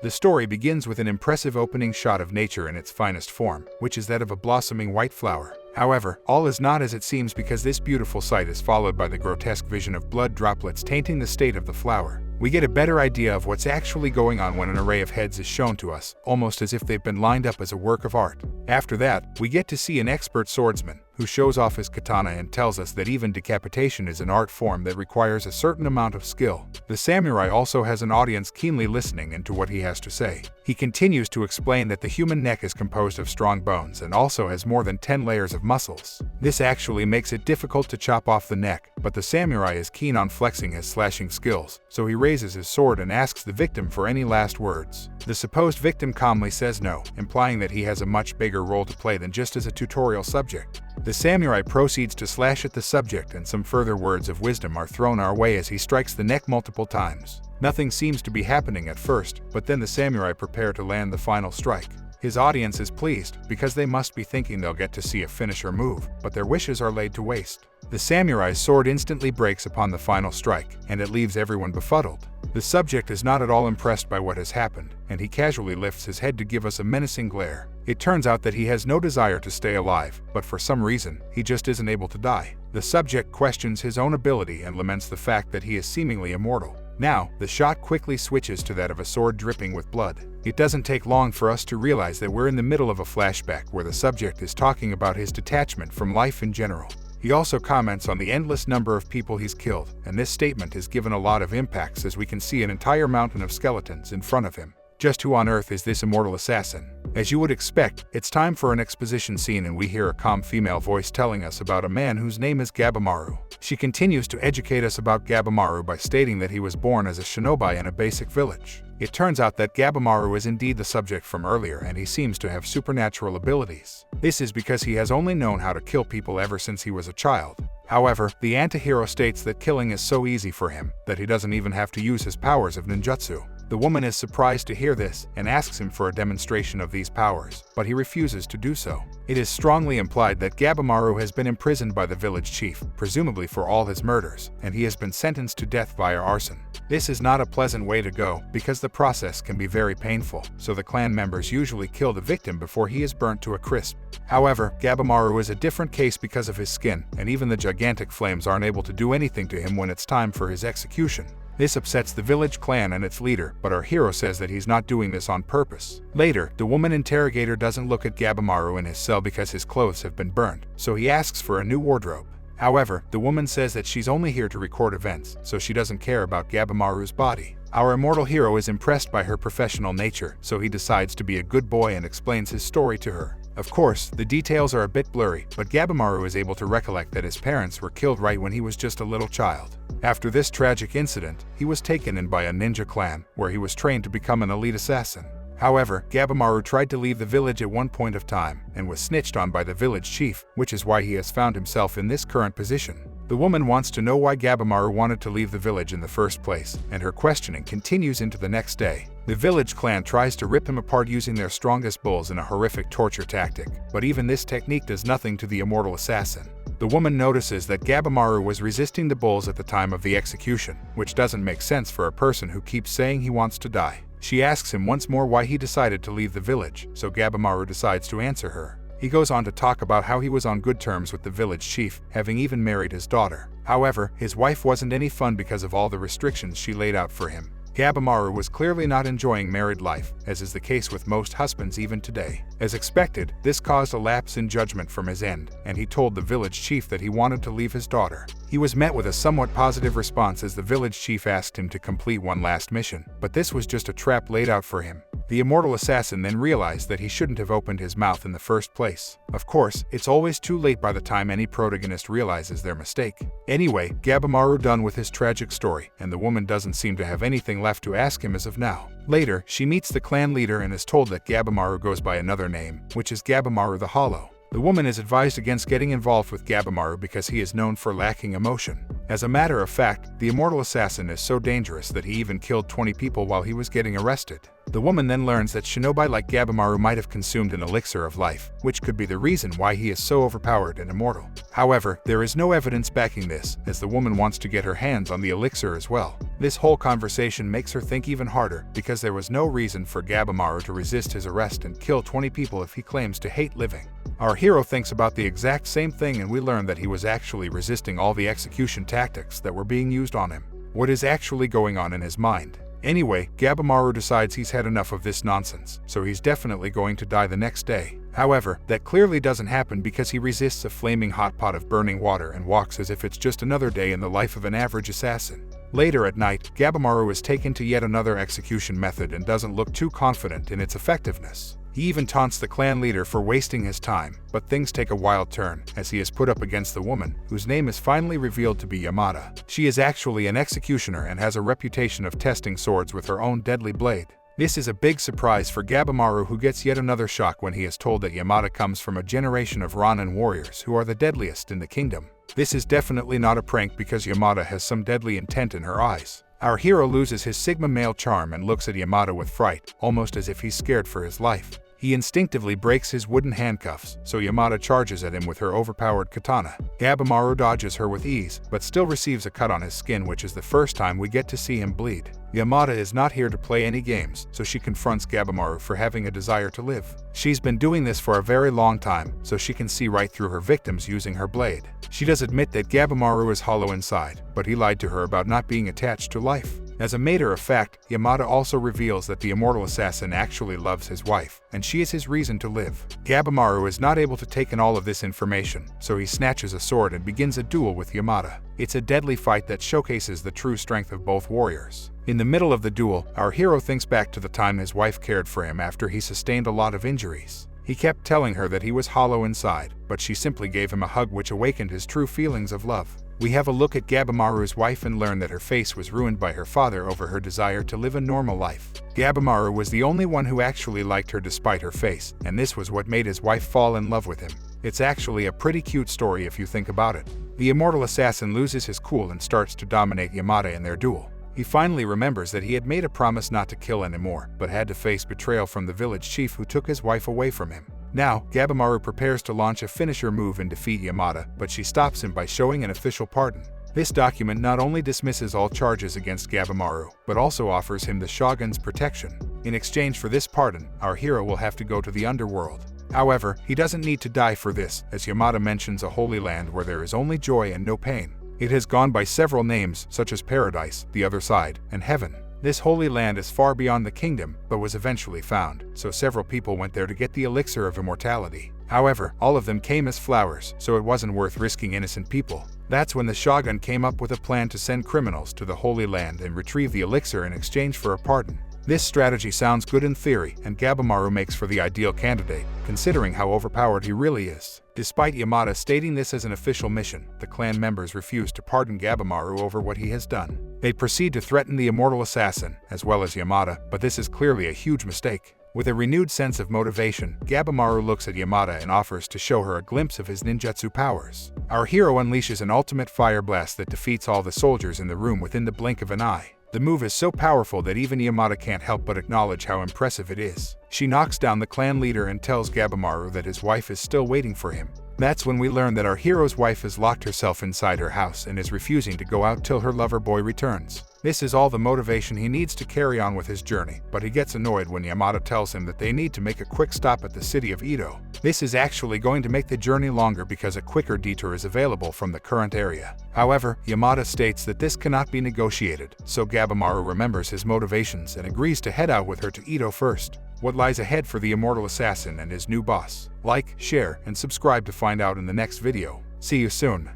The story begins with an impressive opening shot of nature in its finest form, which is that of a blossoming white flower. However, all is not as it seems because this beautiful sight is followed by the grotesque vision of blood droplets tainting the state of the flower. We get a better idea of what's actually going on when an array of heads is shown to us, almost as if they've been lined up as a work of art. After that, we get to see an expert swordsman, who shows off his katana and tells us that even decapitation is an art form that requires a certain amount of skill. The samurai also has an audience keenly listening into what he has to say. He continues to explain that the human neck is composed of strong bones and also has more than 10 layers of muscles. This actually makes it difficult to chop off the neck, but the samurai is keen on flexing his slashing skills, so he raises his sword and asks the victim for any last words. The supposed victim calmly says no, implying that he has a much bigger role to play than just as a tutorial subject. The samurai proceeds to slash at the subject, and some further words of wisdom are thrown our way as he strikes the neck multiple times. Nothing seems to be happening at first, but then the samurai prepare to land the final strike. His audience is pleased, because they must be thinking they'll get to see a finisher move, but their wishes are laid to waste. The samurai's sword instantly breaks upon the final strike, and it leaves everyone befuddled. The subject is not at all impressed by what has happened, and he casually lifts his head to give us a menacing glare. It turns out that he has no desire to stay alive, but for some reason, he just isn't able to die. The subject questions his own ability and laments the fact that he is seemingly immortal. Now, the shot quickly switches to that of a sword dripping with blood. It doesn't take long for us to realize that we're in the middle of a flashback where the subject is talking about his detachment from life in general. He also comments on the endless number of people he's killed, and this statement is given a lot of impacts as we can see an entire mountain of skeletons in front of him. Just who on earth is this immortal assassin? As you would expect, it's time for an exposition scene and we hear a calm female voice telling us about a man whose name is Gabimaru. She continues to educate us about Gabimaru by stating that he was born as a shinobi in a basic village. It turns out that Gabimaru is indeed the subject from earlier and he seems to have supernatural abilities. This is because he has only known how to kill people ever since he was a child. However, the antihero states that killing is so easy for him that he doesn't even have to use his powers of ninjutsu. The woman is surprised to hear this and asks him for a demonstration of these powers, but he refuses to do so. It is strongly implied that Gabimaru has been imprisoned by the village chief, presumably for all his murders, and he has been sentenced to death via arson. This is not a pleasant way to go because the process can be very painful, so the clan members usually kill the victim before he is burnt to a crisp. However, Gabimaru is a different case because of his skin, and even the gigantic flames aren't able to do anything to him when it's time for his execution. This upsets the village clan and its leader, but our hero says that he's not doing this on purpose. Later, the woman interrogator doesn't look at Gabimaru in his cell because his clothes have been burned, so he asks for a new wardrobe. However, the woman says that she's only here to record events, so she doesn't care about Gabimaru's body. Our immortal hero is impressed by her professional nature, so he decides to be a good boy and explains his story to her. Of course, the details are a bit blurry, but Gabimaru is able to recollect that his parents were killed right when he was just a little child. After this tragic incident, he was taken in by a ninja clan, where he was trained to become an elite assassin. However, Gabimaru tried to leave the village at one point of time, and was snitched on by the village chief, which is why he has found himself in this current position. The woman wants to know why Gabimaru wanted to leave the village in the first place, and her questioning continues into the next day. The village clan tries to rip him apart using their strongest bulls in a horrific torture tactic, but even this technique does nothing to the immortal assassin. The woman notices that Gabimaru was resisting the bulls at the time of the execution, which doesn't make sense for a person who keeps saying he wants to die. She asks him once more why he decided to leave the village, so Gabimaru decides to answer her. He goes on to talk about how he was on good terms with the village chief, having even married his daughter. However, his wife wasn't any fun because of all the restrictions she laid out for him. Gabimaru was clearly not enjoying married life, as is the case with most husbands even today. As expected, this caused a lapse in judgment from his end, and he told the village chief that he wanted to leave his daughter. He was met with a somewhat positive response as the village chief asked him to complete one last mission, but this was just a trap laid out for him. The immortal assassin then realized that he shouldn't have opened his mouth in the first place. Of course, it's always too late by the time any protagonist realizes their mistake. Anyway, Gabimaru done with his tragic story, and the woman doesn't seem to have anything left to ask him as of now. Later, she meets the clan leader and is told that Gabimaru goes by another name, which is Gabimaru the Hollow. The woman is advised against getting involved with Gabimaru because he is known for lacking emotion. As a matter of fact, the immortal assassin is so dangerous that he even killed 20 people while he was getting arrested. The woman then learns that shinobi like Gabimaru might have consumed an elixir of life, which could be the reason why he is so overpowered and immortal. However, there is no evidence backing this, as the woman wants to get her hands on the elixir as well. This whole conversation makes her think even harder, because there was no reason for Gabimaru to resist his arrest and kill 20 people if he claims to hate living. Our hero thinks about the exact same thing, and we learn that he was actually resisting all the execution tactics that were being used on him. What is actually going on in his mind? Anyway, Gabimaru decides he's had enough of this nonsense, so he's definitely going to die the next day. However, that clearly doesn't happen because he resists a flaming hot pot of burning water and walks as if it's just another day in the life of an average assassin. Later at night, Gabimaru is taken to yet another execution method and doesn't look too confident in its effectiveness. He even taunts the clan leader for wasting his time, but things take a wild turn as he is put up against the woman, whose name is finally revealed to be Yamada. She is actually an executioner and has a reputation of testing swords with her own deadly blade. This is a big surprise for Gabimaru, who gets yet another shock when he is told that Yamada comes from a generation of Ronin warriors who are the deadliest in the kingdom. This is definitely not a prank because Yamada has some deadly intent in her eyes. Our hero loses his Sigma male charm and looks at Yamada with fright, almost as if he's scared for his life. He instinctively breaks his wooden handcuffs, so Yamada charges at him with her overpowered katana. Gabimaru dodges her with ease, but still receives a cut on his skin, which is the first time we get to see him bleed. Yamada is not here to play any games, so she confronts Gabimaru for having a desire to live. She's been doing this for a very long time, so she can see right through her victims using her blade. She does admit that Gabimaru is hollow inside, but he lied to her about not being attached to life. As a matter of fact, Yamada also reveals that the immortal assassin actually loves his wife, and she is his reason to live. Gabimaru is not able to take in all of this information, so he snatches a sword and begins a duel with Yamada. It's a deadly fight that showcases the true strength of both warriors. In the middle of the duel, our hero thinks back to the time his wife cared for him after he sustained a lot of injuries. He kept telling her that he was hollow inside, but she simply gave him a hug, which awakened his true feelings of love. We have a look at Gabimaru's wife and learn that her face was ruined by her father over her desire to live a normal life. Gabimaru was the only one who actually liked her despite her face, and this was what made his wife fall in love with him. It's actually a pretty cute story if you think about it. The immortal assassin loses his cool and starts to dominate Yamada in their duel. He finally remembers that he had made a promise not to kill anymore, but had to face betrayal from the village chief who took his wife away from him. Now, Gabimaru prepares to launch a finisher move and defeat Yamada, but she stops him by showing an official pardon. This document not only dismisses all charges against Gabimaru, but also offers him the shogun's protection. In exchange for this pardon, our hero will have to go to the underworld. However, he doesn't need to die for this, as Yamada mentions a holy land where there is only joy and no pain. It has gone by several names, such as Paradise, the Other Side, and Heaven. This holy land is far beyond the kingdom, but was eventually found, so several people went there to get the Elixir of Immortality. However, all of them came as flowers, so it wasn't worth risking innocent people. That's when the shogun came up with a plan to send criminals to the Holy Land and retrieve the elixir in exchange for a pardon. This strategy sounds good in theory, and Gabimaru makes for the ideal candidate, considering how overpowered he really is. Despite Yamada stating this as an official mission, the clan members refuse to pardon Gabimaru over what he has done. They proceed to threaten the immortal assassin, as well as Yamada, but this is clearly a huge mistake. With a renewed sense of motivation, Gabimaru looks at Yamada and offers to show her a glimpse of his ninjutsu powers. Our hero unleashes an ultimate fire blast that defeats all the soldiers in the room within the blink of an eye. The move is so powerful that even Yamada can't help but acknowledge how impressive it is. She knocks down the clan leader and tells Gabimaru that his wife is still waiting for him. That's when we learn that our hero's wife has locked herself inside her house and is refusing to go out till her lover boy returns. This is all the motivation he needs to carry on with his journey, but he gets annoyed when Yamada tells him that they need to make a quick stop at the city of Edo. This is actually going to make the journey longer because a quicker detour is available from the current area. However, Yamada states that this cannot be negotiated, so Gabimaru remembers his motivations and agrees to head out with her to Edo first. What lies ahead for the immortal assassin and his new boss? Like, share, and subscribe to find out in the next video. See you soon.